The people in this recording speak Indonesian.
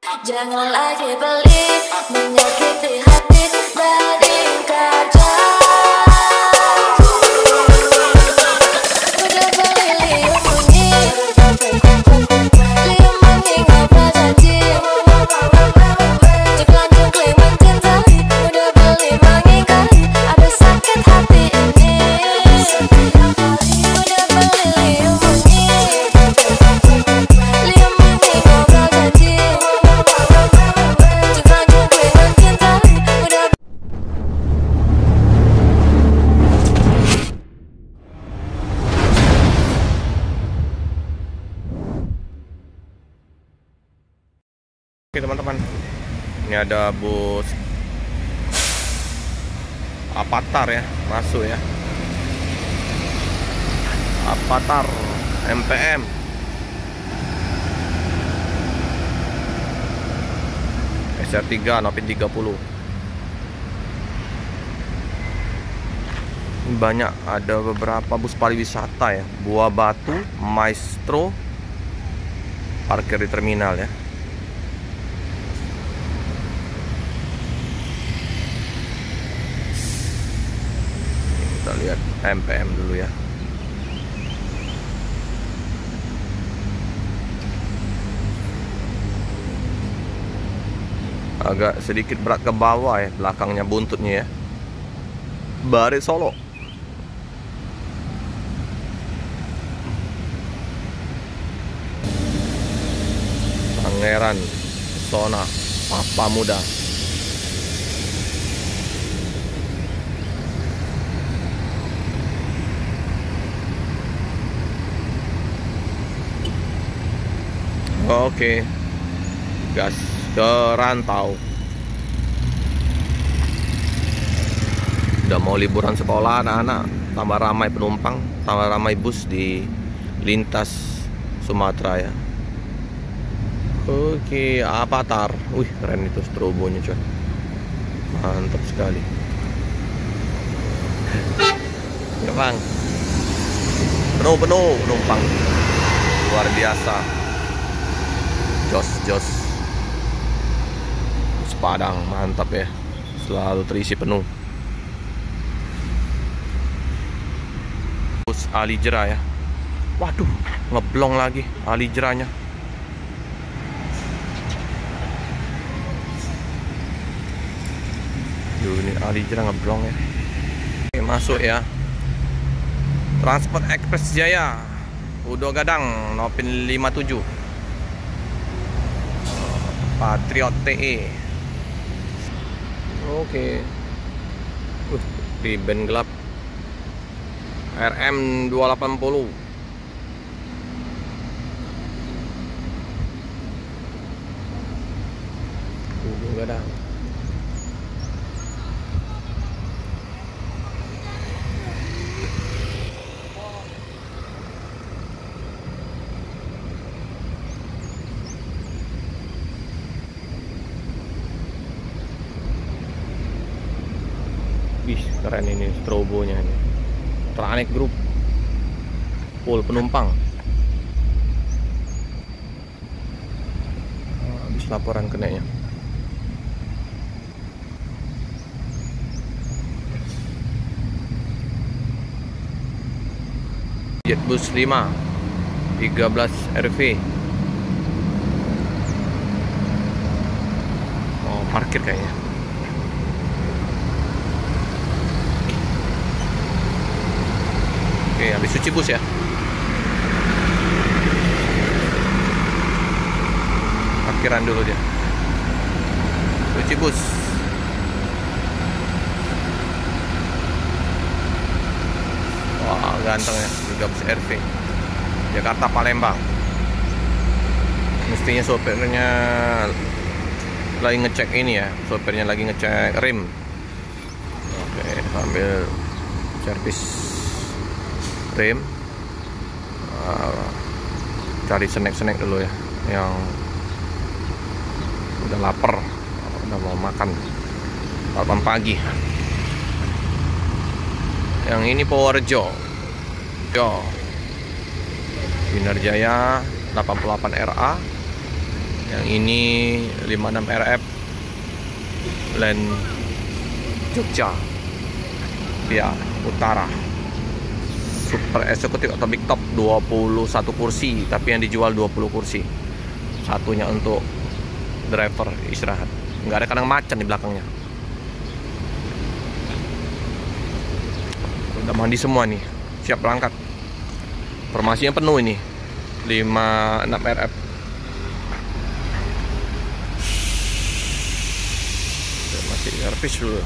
Jangan lagi pelit, menyakiti hati dan ingkar janji. Udah beli liuk bunyi, liuk mengingat janji. Ceklan cekling mencintai, udah beli mengingkari, ada sakit hati ini. Udah beli liuk bunyi, liuk mengingat janji. Ceklan cekling mencintai, udah. Oke teman-teman, ini ada bus Avatar ya, masuk ya. Avatar MPM. SR3 Novin 30. Ini banyak, ada beberapa bus pariwisata ya. Buah Batu, Maestro, parkir di terminal ya. Kita lihat MPM dulu ya. Agak sedikit berat ke bawah ya, belakangnya buntutnya ya. Baris Solo. Pangeran Pesona Papa Muda. Oke, gas ke rantau. Udah mau liburan sekolah anak-anak, tambah ramai penumpang, tambah ramai bus di lintas Sumatera ya. Oke, Avatar. Wih, keren itu strobonya coy. Mantap sekali. Ya bang, penuh penumpang, luar biasa. Jos Padang, mantap ya, selalu terisi penuh. Bus Alijera ya. Waduh, ngeblong lagi Alijeranya. Ini Alijera ngeblong ya. Oke, masuk ya. Transport Express Jaya, Udo Gadang, Novin 57. Patriot TE. Oke. Ribbon gelap. RM 280. Udah ada. Wih, keren ini strobonya ini. Tranek Group. Full penumpang. Habis laporan kenanya. Jetbus 5 13 RV. Oh, parkir kayaknya. Oke, habis cuci bus ya. Parkiran dulu dia. Cuci bus. Wah, ganteng ya, 13 RV. Jakarta Palembang. Mestinya sopirnya lagi ngecek ini ya, sopirnya lagi ngecek rim. Oke, sambil servis rim. Cari snack dulu ya, yang udah lapar, udah mau makan sarapan pagi. Yang ini Purworejo, Winarjaya 88 RA, Yang ini 56 RF Land Jogja Via Utara, super eksekutif atau big top, 21 kursi, tapi yang dijual 20 kursi. Satunya untuk driver istirahat, nggak ada kandang macan di belakangnya. Udah mandi semua nih, siap berangkat. Formasinya penuh ini, 56 RF. Masih servis dulu.